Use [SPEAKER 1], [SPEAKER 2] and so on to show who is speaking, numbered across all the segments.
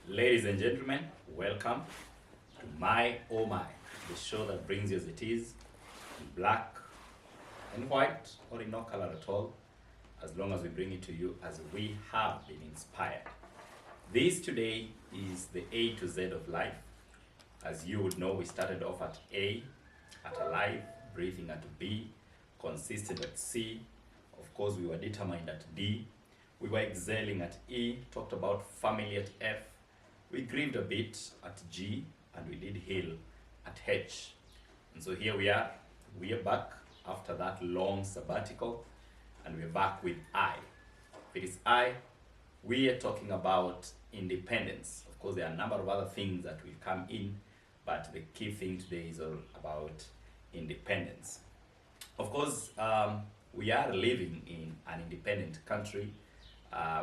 [SPEAKER 1] Ladies and gentlemen, welcome to My Oh My, the show that brings you as it is, in black and white, or in no color at all, as long as we bring it to you as we have been inspired. This today is the A to Z of life. As you would know, we started off at A, at alive, breathing at B, consistent at C. Of course, we were determined at D. We were excelling at E, talked about family at F. We grieved a bit at G, and we did heal at H. And so here we are. We are back after that long sabbatical, and we're back with I. If it is I, we are talking about independence. Of course, there are a number of other things that will come in, but the key thing today is all about independence. Of course, we are living in an independent country.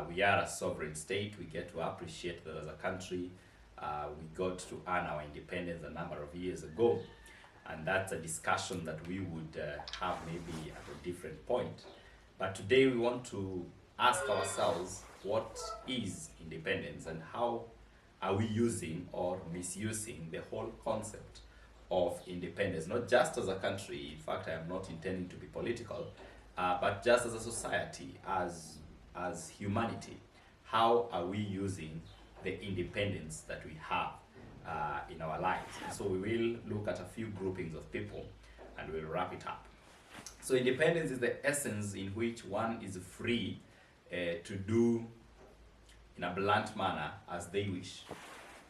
[SPEAKER 1] We are a sovereign state. We get to appreciate that as a country. We got to earn our independence a number of years ago. And that's a discussion that we would have maybe at a different point. But today we want to ask ourselves, what is independence and how are we using or misusing the whole concept of independence, not just as a country. In fact, I am not intending to be political, but just as a society, as humanity. How are we using the independence that we have in our lives? So we will look at a few groupings of people and we'll wrap it up. So independence is the essence in which one is free to do in a blunt manner as they wish.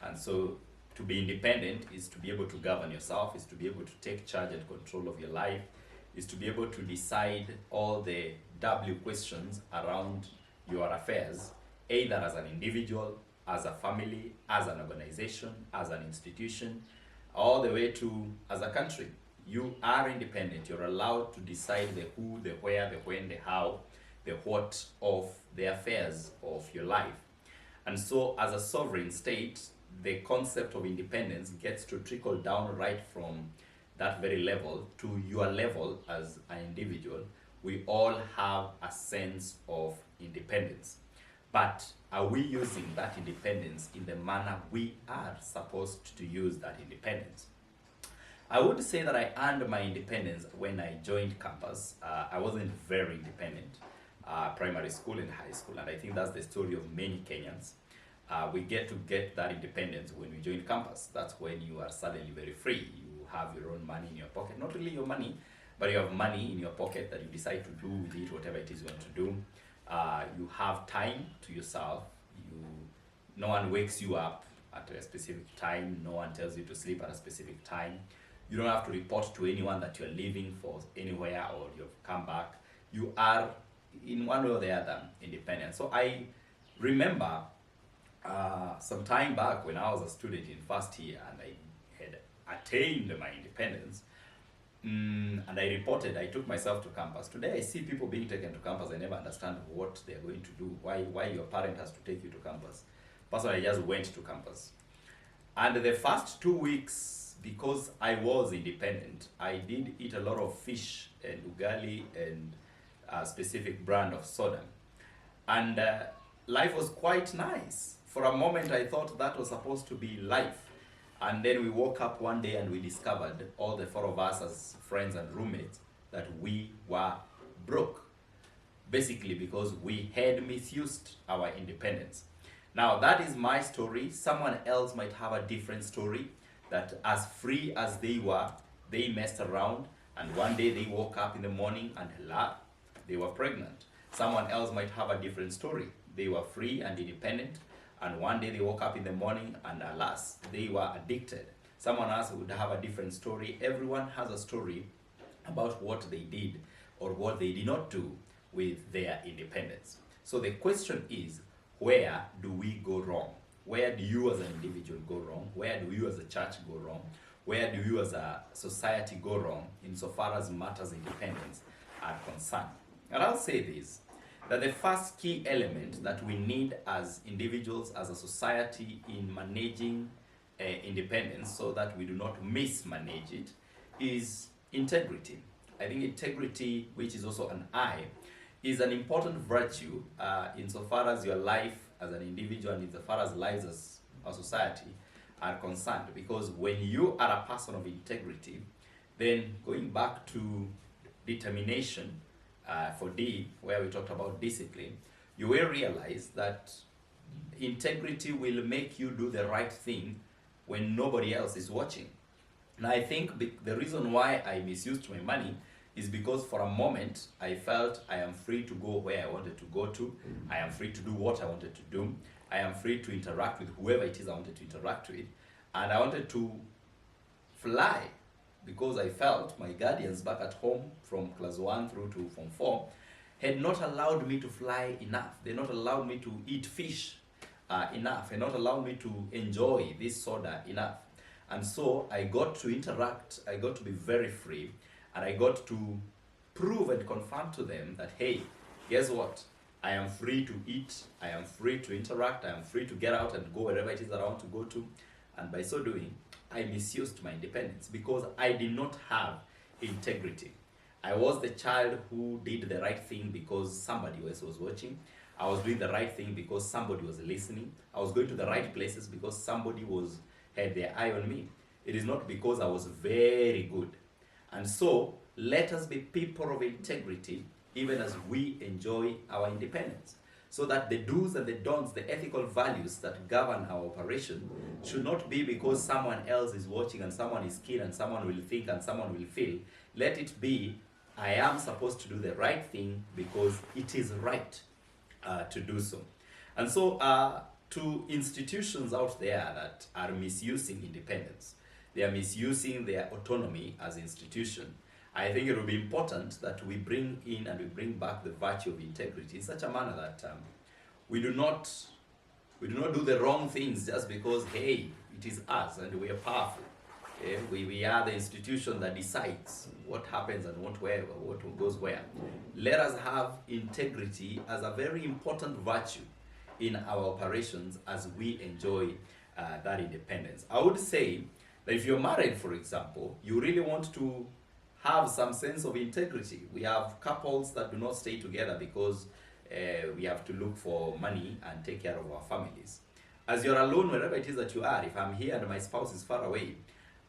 [SPEAKER 1] And so to be independent is to be able to govern yourself, is to be able to take charge and control of your life, is to be able to decide all the W questions around your affairs, either as an individual, as a family, as an organization, as an institution, all the way to as a country. You are independent. You're allowed to decide the who, the where, the when, the how, the what of the affairs of your life. And so as a sovereign state, the concept of independence gets to trickle down right from that very level to your level as an individual. We all have a sense of independence. But are we using that independence in the manner we are supposed to use that independence? I would say that I earned my independence when I joined campus. I wasn't very independent, primary school and high school, and I think that's the story of many Kenyans. We get that independence when we join campus. That's when you are suddenly very free. You have your own money in your pocket. Not really your money, but you have money in your pocket that you decide to do with it whatever it is you want to do. You have time to yourself. No one wakes you up at a specific time. No one tells you to sleep at a specific time. You don't have to report to anyone that you're leaving for anywhere or you've come back. You are, in one way or the other, independent. So I remember some time back when I was a student in first year and I had attained my independence, and I took myself to campus. Today I see people being taken to campus. I never understand what they're going to do, why your parent has to take you to campus. Personally, I just went to campus. And the first 2 weeks, because I was independent, I did eat a lot of fish and ugali and a specific brand of soda. And life was quite nice. For a moment, I thought that was supposed to be life. And then we woke up one day and we discovered, all the four of us as friends and roommates, that we were broke. Basically because we had misused our independence. Now that is my story. Someone else might have a different story, that as free as they were, they messed around and one day they woke up in the morning and they were pregnant. Someone else might have a different story. They were free and independent, and one day they woke up in the morning and alas, they were addicted. Someone else would have a different story. Everyone has a story about what they did or what they did not do with their independence. So the question is, where do we go wrong? Where do you as an individual go wrong? Where do you as a church go wrong? Where do you as a society go wrong insofar as matters of independence are concerned? And I'll say this, that the first key element that we need as individuals, as a society, in managing independence so that we do not mismanage it, is integrity. I think integrity, which is also an I, is an important virtue insofar as your life as an individual and insofar as lives as our society are concerned. Because when you are a person of integrity, then going back to determination for D, where we talked about discipline, you will realize that integrity will make you do the right thing when nobody else is watching. And I think the reason why I misused my money is because for a moment I felt I am free to go where I wanted to go to. I am free to do what I wanted to do. I am free to interact with whoever it is I wanted to interact with. And I wanted to fly because I felt my guardians back at home from class 1 through to form 4 had not allowed me to fly enough. They not allowed me to eat fish enough, and not allowed me to enjoy this soda enough. And so I got to interact, I got to be very free, and I got to prove and confirm to them that, hey, guess what? I am free to eat, I am free to interact, I am free to get out and go wherever it is that I want to go to. And by so doing, I misused my independence because I did not have integrity. I was the child who did the right thing because somebody else was watching. I was doing the right thing because somebody was listening. I was going to the right places because somebody had their eye on me. It is not because I was very good. And so, let us be people of integrity even as we enjoy our independence. So that the do's and the don'ts, the ethical values that govern our operation should not be because someone else is watching and someone is keen and someone will think and someone will feel. Let it be, I am supposed to do the right thing because it is right to do so. And so to institutions out there that are misusing independence, they are misusing their autonomy as institution, I think it will be important that we bring in and we bring back the virtue of integrity in such a manner that we do not do the wrong things just because, hey, it is us and we are powerful. We are the institution that decides what happens and what goes where. Let us have integrity as a very important virtue in our operations as we enjoy that independence. I would say that if you're married, for example, you really want to have some sense of integrity. We have couples that do not stay together because we have to look for money and take care of our families. As you're alone, wherever it is that you are, if I'm here and my spouse is far away,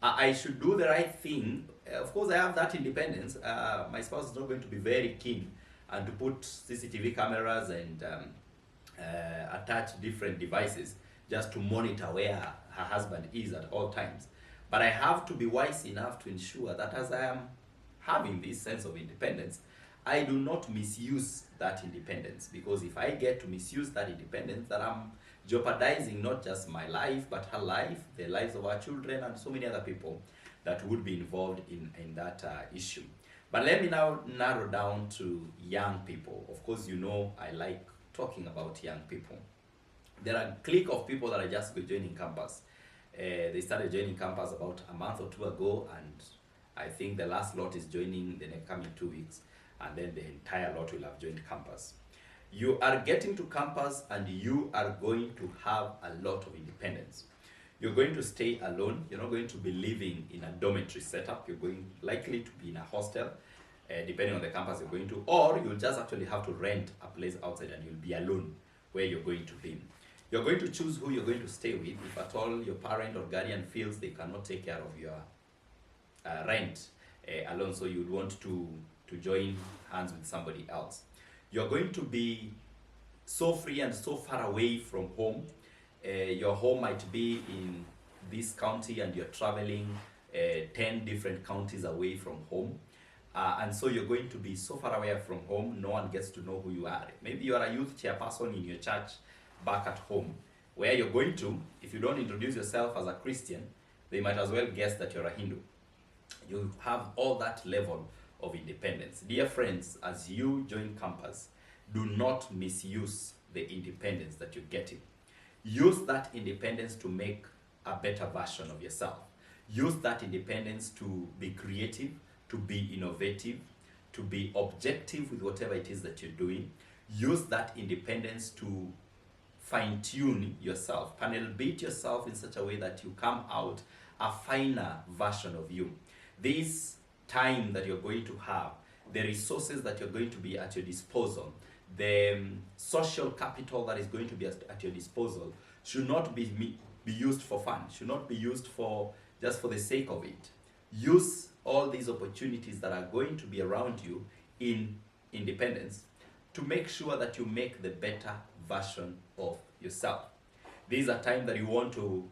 [SPEAKER 1] I should do the right thing. Of course, I have that independence. My spouse is not going to be very keen and to put CCTV cameras and attach different devices just to monitor where her husband is at all times. But I have to be wise enough to ensure that as I am having this sense of independence, I do not misuse that independence. Because if I get to misuse that independence, that I'm jeopardizing not just my life, but her life, the lives of our children, and so many other people that would be involved in that issue. But let me now narrow down to young people. Of course, you know I like talking about young people. There are a clique of people that are just joining campus. They started joining campus about a month or two ago, and I think the last lot is joining the coming 2 weeks, and then the entire lot will have joined campus. You are getting to campus and you are going to have a lot of independence. You're going to stay alone. You're not going to be living in a dormitory setup. You're going likely to be in a hostel, depending on the campus you're going to, or you'll just actually have to rent a place outside and you'll be alone where you're going to be. You're going to choose who you're going to stay with if at all your parent or guardian feels they cannot take care of your rent alone, so you'd want to join hands with somebody else. You're going to be so free and so far away from home. Your home might be in this county and you're traveling 10 different counties away from home. And so you're going to be so far away from home, no one gets to know who you are. Maybe you are a youth chairperson in your church back at home, where you're going to, if you don't introduce yourself as a Christian, they might as well guess that you're a Hindu. You have all that level of independence. Dear friends, as you join campus, do not misuse the independence that you're getting. Use that independence to make a better version of yourself. Use that independence to be creative, to be innovative, to be objective with whatever it is that you're doing. Use that independence to fine-tune yourself, panel beat yourself in such a way that you come out a finer version of you. This time that you're going to have, the resources that you're going to be at your disposal, the social capital that is going to be at your disposal should not be be used for fun, should not be used for just for the sake of it. Use all these opportunities that are going to be around you in independence to make sure that you make the better version of yourself. These are times that you want to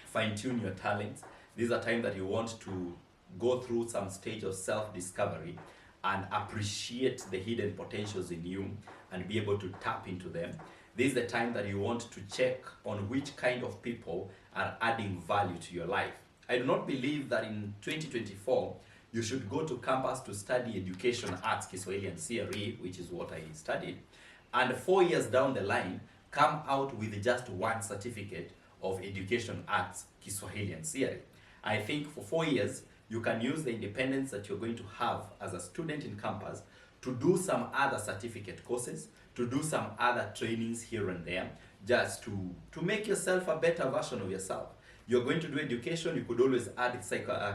[SPEAKER 1] fine-tune your talents. These are times that you want to go through some stage of self-discovery and appreciate the hidden potentials in you and be able to tap into them. This is the time that you want to check on which kind of people are adding value to your life. I do not believe that in 2024 you should go to campus to study education, arts, Kiswahili and CRE, which is what I studied, and 4 years down the line come out with just one certificate of education, arts, Kiswahili and CRE. I think for 4 years you can use the independence that you're going to have as a student in campus to do some other certificate courses, to do some other trainings here and there, just to make yourself a better version of yourself. You're going to do education, you could always add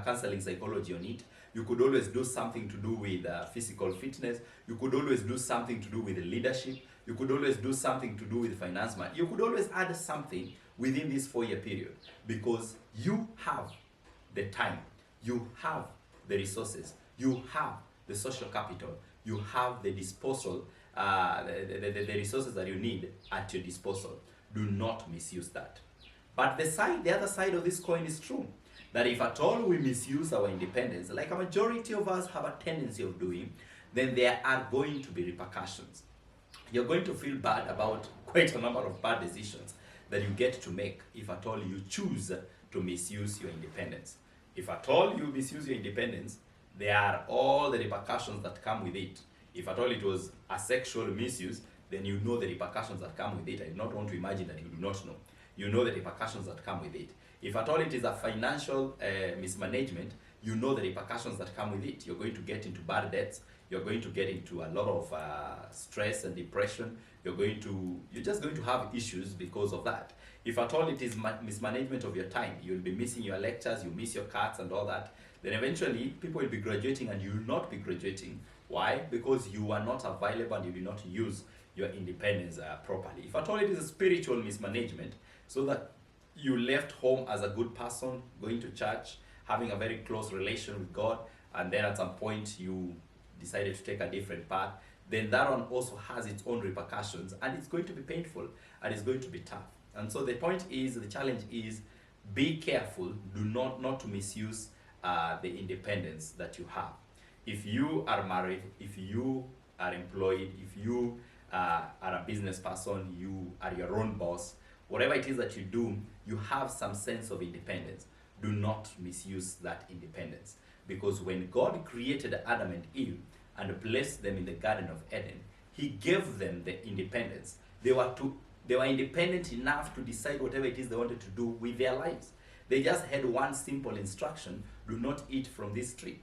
[SPEAKER 1] counseling psychology on it. You could always do something to do with physical fitness. You could always do something to do with leadership. You could always do something to do with finance. You could always add something within this 4-year period, because you have the time, you have the resources, you have the social capital, you have the disposal, the resources that you need at your disposal. Do not misuse that. But the other side of this coin is true, that if at all we misuse our independence, like a majority of us have a tendency of doing, then there are going to be repercussions. You're going to feel bad about quite a number of bad decisions that you get to make if at all you choose to misuse your independence. If at all you misuse your independence, there are all the repercussions that come with it. If at all it was a sexual misuse, then you know the repercussions that come with it. I do not want to imagine that you do not know. You know the repercussions that come with it. If at all it is a financial mismanagement, you know the repercussions that come with it. You're going to get into bad debts. You're going to get into a lot of stress and depression. You're just going to have issues because of that. If at all it is mismanagement of your time, you'll be missing your lectures, you miss your cards and all that, then eventually people will be graduating and you will not be graduating. Why? Because you are not available and you will not use your independence properly. If at all it is a spiritual mismanagement, so that you left home as a good person, going to church, having a very close relation with God, and then at some point you decided to take a different path, then that one also has its own repercussions, and it's going to be painful and it's going to be tough. And so the point is, the challenge is, be careful, do not to misuse the independence that you have. If you are married, if you are employed, if you are a business person, you are your own boss, whatever it is that you do, you have some sense of independence. Do not misuse that independence. Because when God created Adam and Eve and placed them in the Garden of Eden, He gave them the independence. They were independent enough to decide whatever it is they wanted to do with their lives. They just had one simple instruction: do not eat from this tree.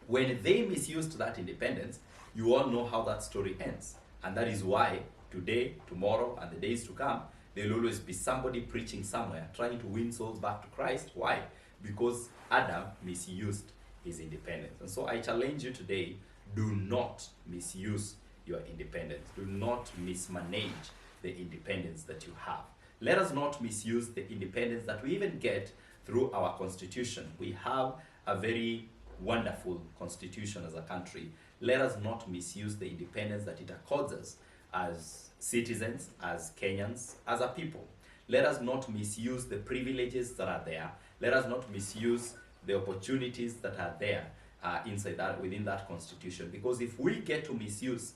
[SPEAKER 1] When they misused that independence, you all know how that story ends. And that is why today, tomorrow, and the days to come, there will always be somebody preaching somewhere, trying to win souls back to Christ. Why? Because Adam misused his independence. And so I challenge you today, do not misuse your independence. Do not mismanage the independence that you have. Let us not misuse the independence that we even get through our constitution. We have a very wonderful constitution as a country. Let us not misuse the independence that it accords us as citizens, as Kenyans, as a people. Let us not misuse the privileges that are there. Let us not misuse the opportunities that are there within that constitution. Because if we get to misuse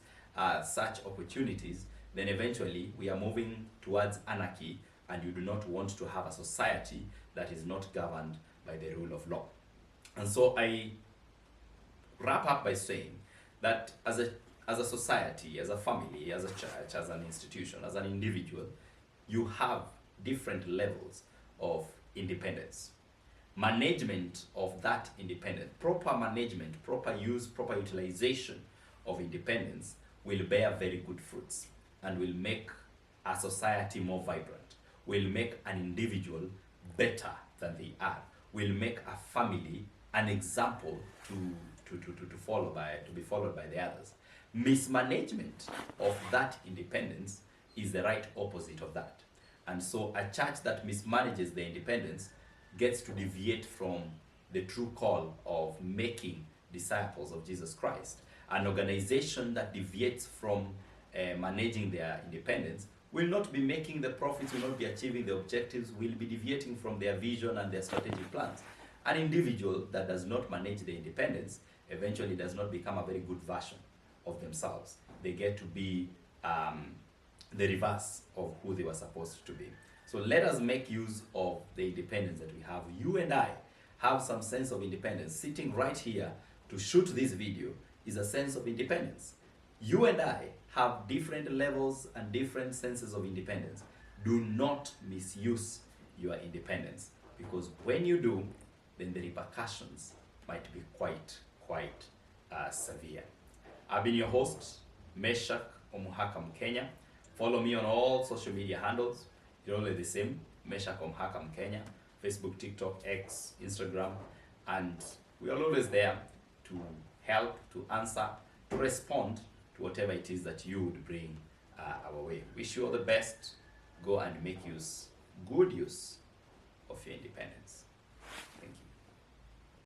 [SPEAKER 1] such opportunities, then eventually we are moving towards anarchy, and you do not want to have a society that is not governed by the rule of law. And so I wrap up by saying that as a society, as a family, as a church, as an institution, as an individual, you have different levels of independence. Management of that independence, proper management, proper use, proper utilization of independence will bear very good fruits and will make a society more vibrant, will make an individual better than they are, will make a family an example to be followed by the others. Mismanagement of that independence is the right opposite of that. And so a church that mismanages their independence gets to deviate from the true call of making disciples of Jesus Christ. An organization that deviates from managing their independence will not be making the profits, will not be achieving the objectives, will be deviating from their vision and their strategic plans. An individual that does not manage their independence eventually does not become a very good version of themselves. They get to be the reverse of who they were supposed to be. So let us make use of the independence that we have. You and I have some sense of independence. Sitting right here to shoot this video is a sense of independence. You and I have different levels and different senses of independence. Do not misuse your independence, because when you do, then the repercussions might be quite severe. I've been your host, Meshach Omuhaka Mkenya. Follow me on all social media handles. You're only the same, Meshach Omuhaka Mkenya, Facebook, TikTok, X, Instagram, and we are always there to help, to answer, to respond to whatever it is that you would bring our way. Wish you all the best. Go and make good use of your independence.